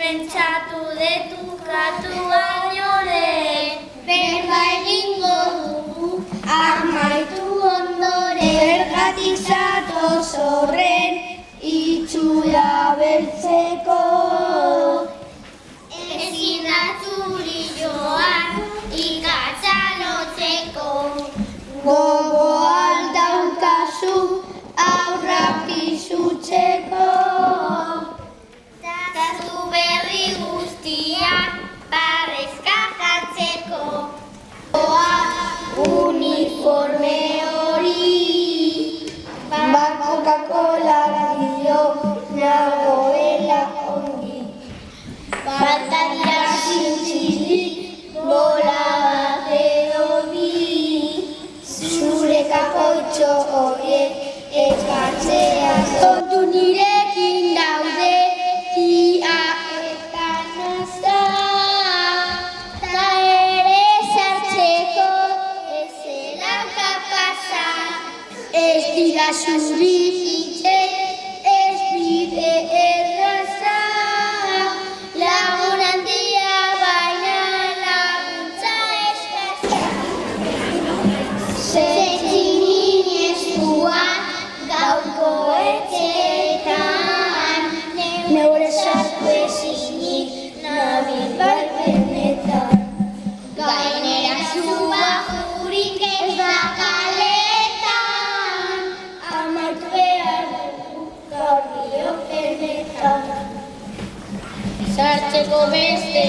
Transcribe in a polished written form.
pentsatu detu katu baino lehen. Berba egingo dugu amaitu ondoren. Zergatik zatoz horren itxura beltzeko. Ezin da zuri joan ikatza lotzeko. Gogo aldaukazu aurra pizutzeko. Tazu berri guztiak barrezka jartzeko. Uniforme hori Coca-Cola dio nagoela ongi. Falta dira zintzilik bola bat edo bi. Zure kapoitxo horiek eskatzea. Kontu nirekin daude tia eta nazta. Ta ere sartzeko ez zela kapasa. Ez dira zuri hitzek ez bide erraza. Lagun handia baina laguntza eskasa. Zetzinin eskuan gaurko etxeetan. Neure sartu ezinik nabil balpenetan. Gainera zua jurik ez da kaletan. Amaitu behar dugu gaur dio pernetan. Sartzeko beste